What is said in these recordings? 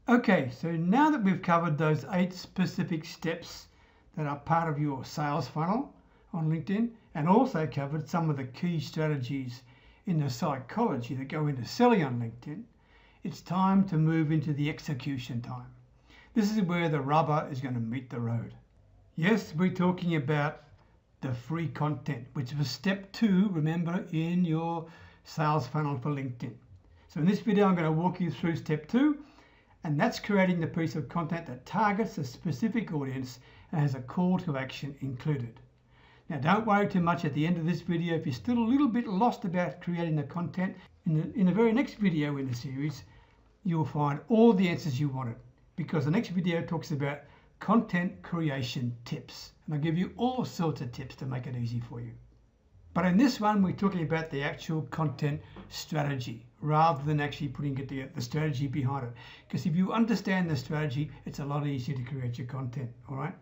Okay, so now that we've covered those 8 specific steps that are part of your sales funnel on LinkedIn, and also covered some of the key strategies in the psychology that go into selling on LinkedIn, it's time to move into the execution time. This is where the rubber is going to meet the road. Yes, we're talking about the free content, which was step 2, remember, in your sales funnel for LinkedIn. So in this video, I'm going to walk you through step 2, and that's creating the piece of content that targets a specific audience and has a call to action included. Now, don't worry too much at the end of this video if you're still a little bit lost about creating the content. In the very next video in the series, you'll find all the answers you wanted, because the next video talks about content creation tips, and I'll give you all sorts of tips to make it easy for you. But in this one, we're talking about the actual content strategy rather than actually putting the strategy behind it. Because if you understand the strategy, it's a lot easier to create your content, all right?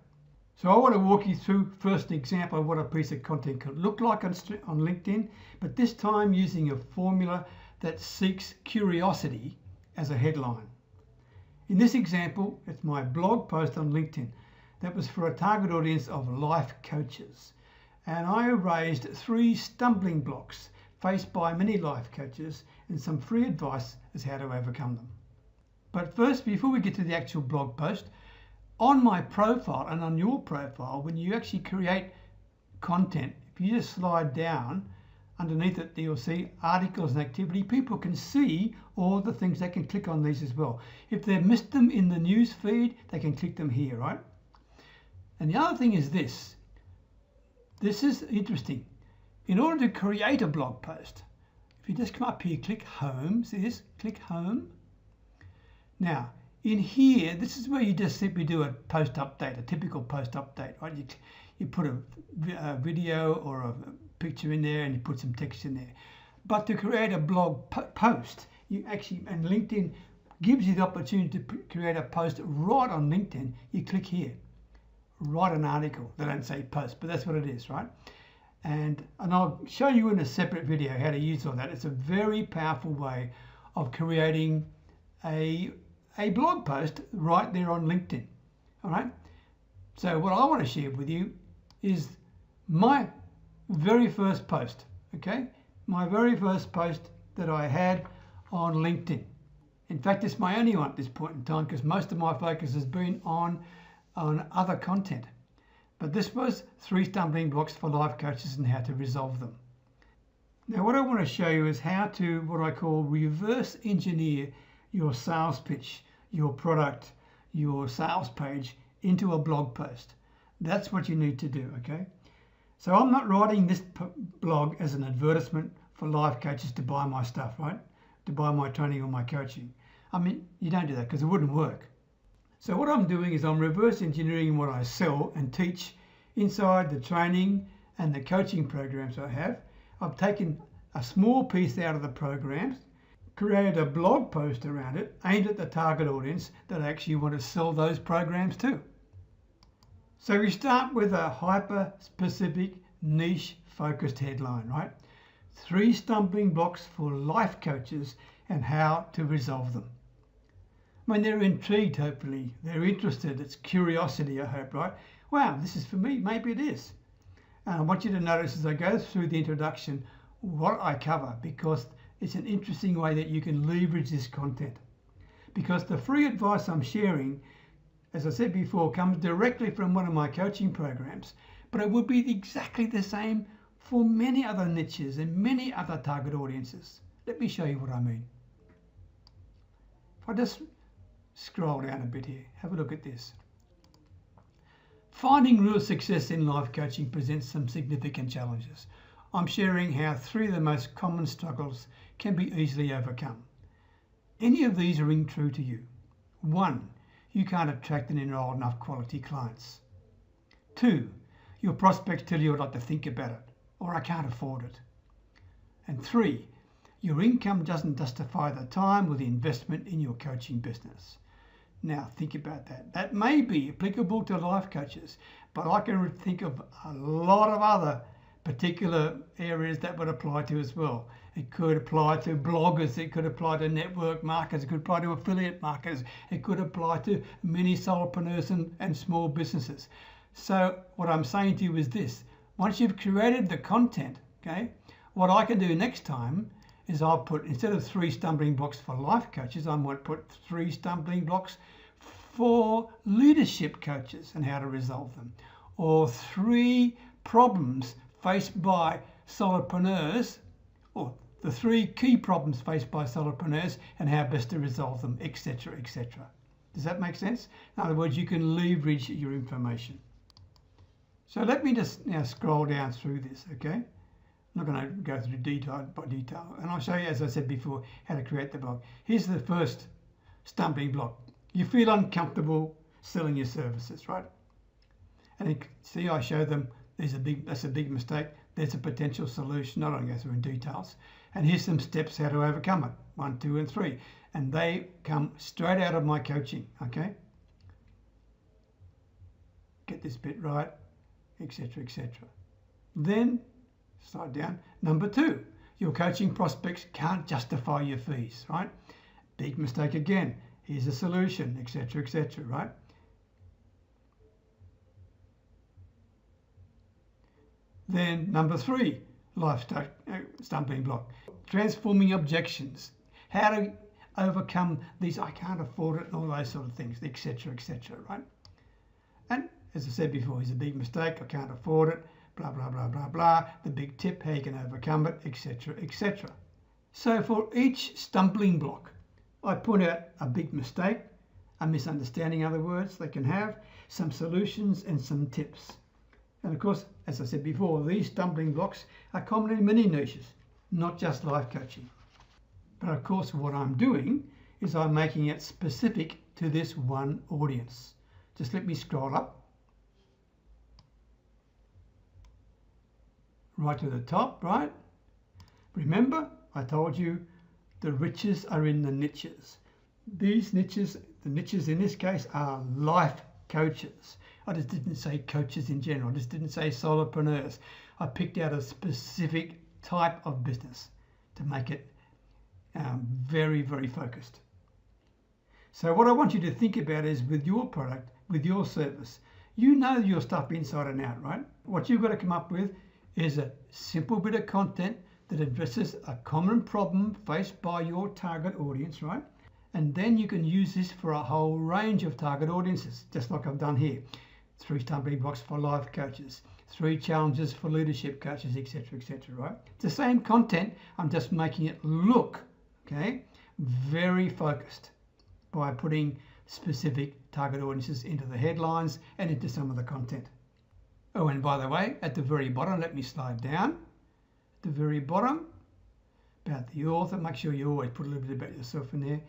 So I want to walk you through first an example of what a piece of content could look like on LinkedIn, but this time using a formula that seeks curiosity as a headline. In this example, it's my blog post on LinkedIn that was for a target audience of life coaches. And I raised 3 stumbling blocks faced by many life coaches and some free advice as how to overcome them. But first, before we get to the actual blog post, on my profile and on your profile, when you actually create content, if you just slide down, underneath it you'll see articles and activity. People can see all the things. They can click on these as well. If they've missed them in the news feed, they can click them here, right? And the other thing is this. This is interesting. In order to create a blog post, if you just come up here, click home, see this? Click home. Now, in here, this is where you just simply do a post update, a typical post update, right? You put a video or a picture in there and you put some text in there. But to create a blog post, you actually, and LinkedIn gives you the opportunity to create a post right on LinkedIn. You click here, write an article. They don't say post, but that's what it is, right? And I'll show you in a separate video how to use all that. It's a very powerful way of creating a blog post right there on LinkedIn. All right. So what I want to share with you is my very first post. Okay, my very first post that I had on LinkedIn. In fact, it's my only one at this point in time because most of my focus has been on other content. But this was 3 stumbling blocks for life coaches and how to resolve them. Now, what I want to show you is how to, what I call, reverse engineer your sales pitch, your product, your sales page into a blog post. That's what you need to do, okay? So I'm not writing this blog as an advertisement for life coaches to buy my stuff, right? To buy my training or my coaching. I mean, you don't do that because it wouldn't work. So what I'm doing is I'm reverse engineering what I sell and teach inside the training and the coaching programs I have. I've taken a small piece out of the programs, created a blog post around it aimed at the target audience that I actually want to sell those programs to. So we start with a hyper-specific, niche-focused headline, right? 3 stumbling blocks for life coaches and how to resolve them. I mean, they're intrigued, hopefully. They're interested. It's curiosity, I hope, right? Wow, this is for me. Maybe it is. And I want you to notice as I go through the introduction what I cover, because it's an interesting way that you can leverage this content. Because the free advice I'm sharing, as I said before, comes directly from one of my coaching programs, but it would be exactly the same for many other niches and many other target audiences. Let me show you what I mean. If I just scroll down a bit here, have a look at this. Finding real success in life coaching presents some significant challenges. I'm sharing how 3 of the most common struggles can be easily overcome. Any of these ring true to you? 1, you can't attract and enroll enough quality clients. 2, your prospects tell you I'd like to think about it, or I can't afford it. And 3, your income doesn't justify the time or the investment in your coaching business. Now think about that. That may be applicable to life coaches, but I can think of a lot of other particular areas that would apply to as well. It could apply to bloggers, it could apply to network marketers, it could apply to affiliate marketers, it could apply to many solopreneurs and small businesses. So what I'm saying to you is this: once you've created the content, okay, what I can do next time is I'll put, instead of 3 stumbling blocks for life coaches, I might put 3 stumbling blocks for leadership coaches and how to resolve them, or 3 problems faced by solopreneurs, or the 3 key problems faced by solopreneurs and how best to resolve them, etc., etc. Does that make sense? In other words, you can leverage your information. So let me just now scroll down through this, okay? I'm not going to go through detail by detail, and I'll show you, as I said before, how to create the blog. Here's the first stumbling block. You feel uncomfortable selling your services, right? And you see, I show them that's a big mistake. There's a potential solution. I don't go through in details. And here's some steps how to overcome it. 1, 2, and 3. And they come straight out of my coaching, okay? Get this bit right, etc., etc. Then, slide down. Number 2, your coaching prospects can't justify your fees, right? Big mistake again. Here's a solution, etc., etc., right? Then number 3, lifestyle stumbling block. Transforming objections. How to overcome these, I can't afford it, and all those sort of things, etc., etc., right? And as I said before, here's a big mistake, I can't afford it, blah, blah, blah, blah, blah. The big tip, how you can overcome it, etc., etc. So for each stumbling block, I point out a big mistake, a misunderstanding, in other words, they can have, some solutions and some tips. And of course, as I said before, these stumbling blocks are common in many niches, not just life coaching. But of course, what I'm doing is I'm making it specific to this one audience. Just let me scroll up. Right to the top, right? Remember, I told you the riches are in the niches. These niches, the niches in this case, are life coaches. I just didn't say coaches in general. I just didn't say solopreneurs. I picked out a specific type of business to make it very, very focused. So what I want you to think about is, with your product, with your service, you know your stuff inside and out, right? What you've got to come up with is a simple bit of content that addresses a common problem faced by your target audience, right? And then you can use this for a whole range of target audiences, just like I've done here. 3 stumbling blocks for life coaches, 3 challenges for leadership coaches, etc., etc., right? It's the same content, I'm just making it look, okay, very focused by putting specific target audiences into the headlines and into some of the content. Oh, and by the way, at the very bottom, let me slide down. At the very bottom, about the author, make sure you always put a little bit about yourself in there.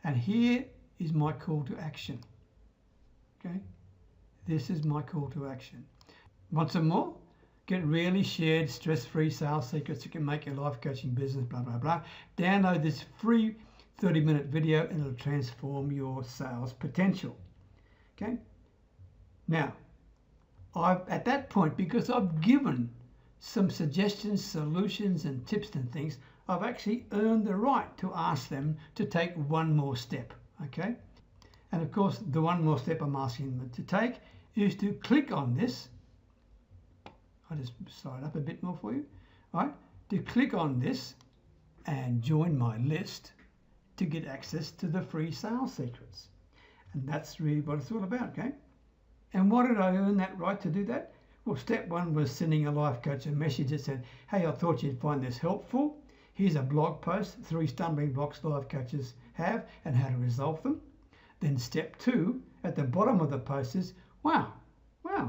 And here is my call to action. Okay, this is my call to action. Want some more? Get really shared, stress-free sales secrets that can make your life coaching business, blah, blah, blah. Download this free 30-minute video and it'll transform your sales potential. Okay, now, at that point, because I've given some suggestions, solutions and tips and things, I've actually earned the right to ask them to take one more step, okay? And of course, the one more step I'm asking them to take is to click on this. I'll just slide up a bit more for you, right? To click on this and join my list to get access to the free sales secrets. And that's really what it's all about, okay? And why did I earn that right to do that? Well, step 1 was sending a life coach a message that said, hey, I thought you'd find this helpful. Here's a blog post, 3 stumbling blocks life coaches have and how to resolve them. Then step 2, at the bottom of the post is, wow,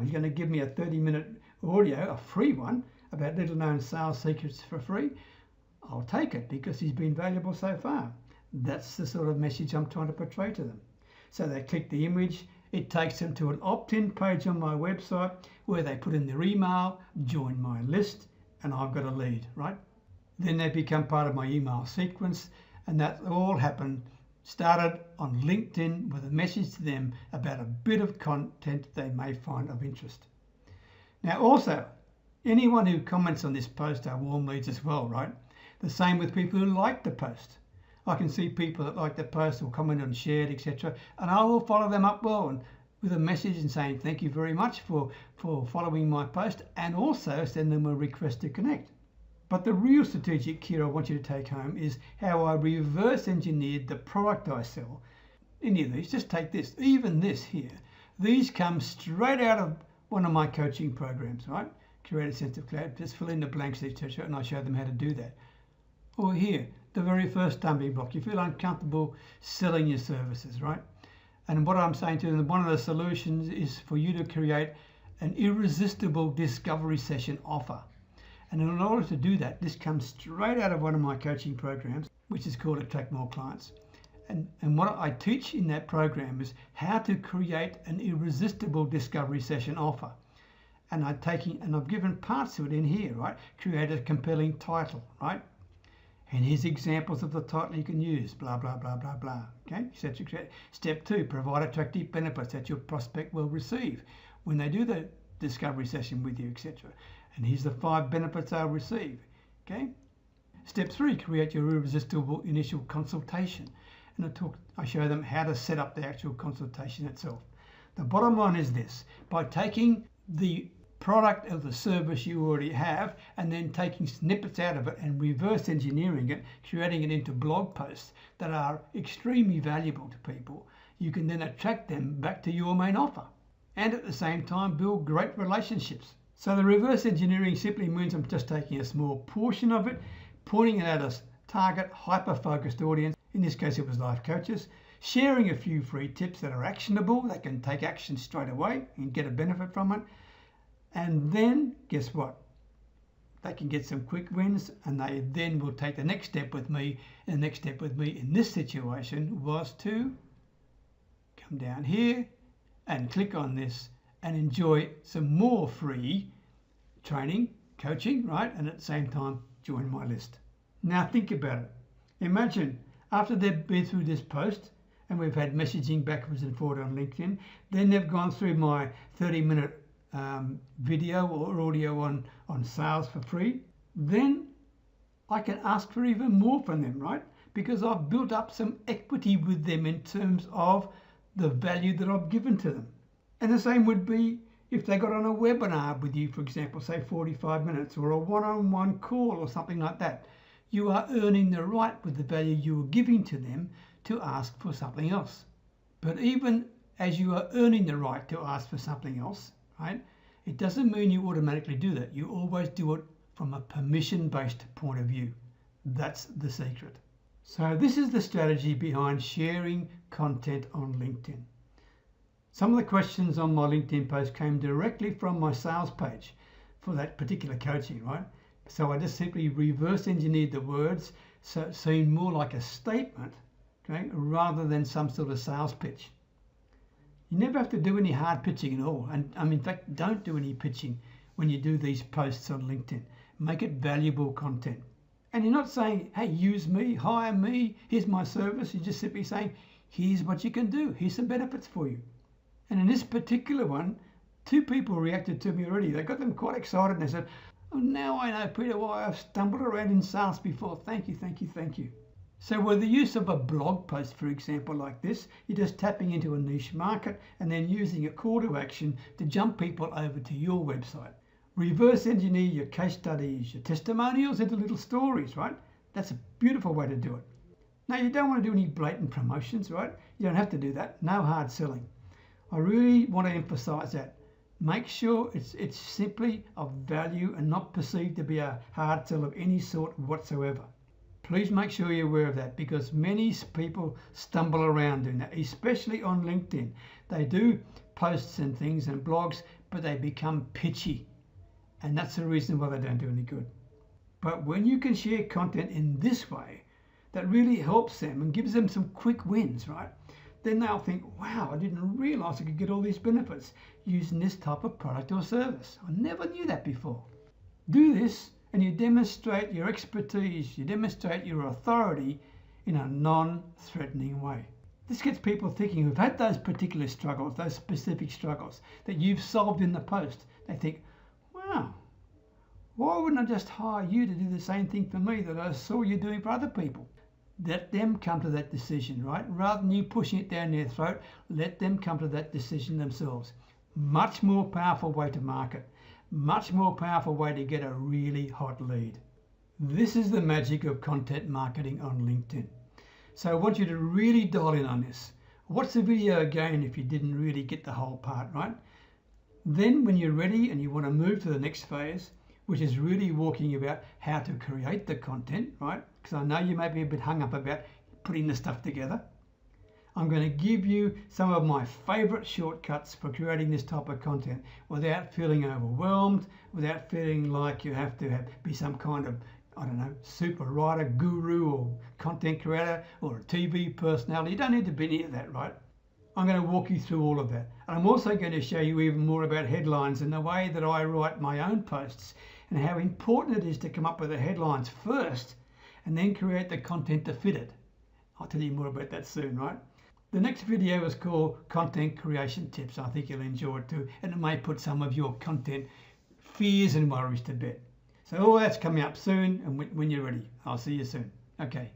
he's going to give me a 30-minute audio, a free one, about little known sales secrets for free. I'll take it because he's been valuable so far. That's the sort of message I'm trying to portray to them. So they click the image, it takes them to an opt-in page on my website where they put in their email, join my list, and I've got a lead, right? Then they become part of my email sequence, and that all started on LinkedIn with a message to them about a bit of content they may find of interest. Now also, anyone who comments on this post are warm leads as well, right? The same with people who like the post. I can see people that like the post or comment on shared, etc. And I will follow them up well and with a message and saying thank you very much for following my post, and also send them a request to connect. But the real strategic key I want you to take home is how I reverse engineered the product I sell. Any of these, just take this, even this here. These come straight out of one of my coaching programs, right? Create a sense of clarity, just fill in the blanks, etc. And I show them how to do that. Or here, the very first stumbling block. You feel uncomfortable selling your services, right? And what I'm saying to them, one of the solutions is for you to create an irresistible discovery session offer. And in order to do that, this comes straight out of one of my coaching programs, which is called Attract More Clients. And what I teach in that program is how to create an irresistible discovery session offer. And I've given parts of it in here, right? Create a compelling title, right? And here's examples of the title you can use, blah, blah, blah, blah, blah. Okay, Step 2, provide attractive benefits that your prospect will receive when they do the discovery session with you, etc. And here's the 5 benefits they'll receive. Okay. Step 3, create your irresistible initial consultation. And I show them how to set up the actual consultation itself. The bottom line is this: by taking the product of the service you already have and then taking snippets out of it and reverse engineering it, creating it into blog posts that are extremely valuable to people, you can then attract them back to your main offer and at the same time build great relationships. So the reverse engineering simply means I'm just taking a small portion of it, pointing it at a target hyper-focused audience. In this case it was life coaches, sharing a few free tips that are actionable, they can take action straight away and get a benefit from it. And then, guess what? They can get some quick wins, and they then will take the next step with me. And the next step with me in this situation was to come down here and click on this and enjoy some more free training, coaching, right? And at the same time, join my list. Now think about it. Imagine after they've been through this post, and we've had messaging backwards and forward on LinkedIn, then they've gone through my 30-minute video or audio on sales for free, then I can ask for even more from them, right? Because I've built up some equity with them in terms of the value that I've given to them. And the same would be if they got on a webinar with you, for example, say 45 minutes, or a one-on-one call or something like that. You are earning the right with the value you are giving to them to ask for something else. But even as you are earning the right to ask for something else, right, it doesn't mean you automatically do that. You always do it from a permission-based point of view. That's the secret. So this is the strategy behind sharing content on LinkedIn. Some of the questions on my LinkedIn post came directly from my sales page for that particular coaching, right? So I just simply reverse engineered the words so it seemed more like a statement, okay, rather than some sort of sales pitch. You never have to do any hard pitching at all. And in fact, don't do any pitching when you do these posts on LinkedIn. Make it valuable content. And you're not saying, hey, use me, hire me, here's my service. You're just simply saying, here's what you can do. Here's some benefits for you. And in this particular one, 2 people reacted to me already. They got them quite excited and they said, oh, now I know, Peter, why I've stumbled around in sales before. Thank you, thank you, thank you. So with the use of a blog post, for example, like this, you're just tapping into a niche market and then using a call to action to jump people over to your website. Reverse engineer your case studies, your testimonials into little stories, right? That's a beautiful way to do it. Now, you don't want to do any blatant promotions, right? You don't have to do that. No hard selling. I really want to emphasize that. Make sure it's simply of value and not perceived to be a hard sell of any sort whatsoever. Please make sure you're aware of that, because many people stumble around doing that, especially on LinkedIn. They do posts and things and blogs, but they become pitchy. And that's the reason why they don't do any good. But when you can share content in this way, that really helps them and gives them some quick wins, right? Then they'll think, wow, I didn't realize I could get all these benefits using this type of product or service. I never knew that before. Do this and you demonstrate your expertise, you demonstrate your authority in a non-threatening way. This gets people thinking who've had those particular struggles, those specific struggles that you've solved in the post. They think, wow, Why wouldn't I just hire you to do the same thing for me that I saw you doing for other people? Let them come to that decision, right? Rather than you pushing it down their throat, let them come to that decision themselves. Much more powerful way to market. Much more powerful way to get a really hot lead. This is the magic of content marketing on LinkedIn. So I want you to really dial in on this. Watch the video again if you didn't really get the whole part, right? Then when you're ready and you want to move to the next phase, which is really walking about how to create the content, right? Because I know you may be a bit hung up about putting the stuff together. I'm going to give you some of my favorite shortcuts for creating this type of content without feeling overwhelmed, without feeling like you have to be some kind of, I don't know, super writer, guru or content creator or a TV personality. You don't need to be any of that, right? I'm going to walk you through all of that. And I'm also going to show you even more about headlines and the way that I write my own posts and how important it is to come up with the headlines first and then create the content to fit it. I'll tell you more about that soon, right? The next video is called Content Creation Tips. I think you'll enjoy it too, and it may put some of your content fears and worries to bed. So all that's coming up soon, and when you're ready, I'll see you soon. Okay.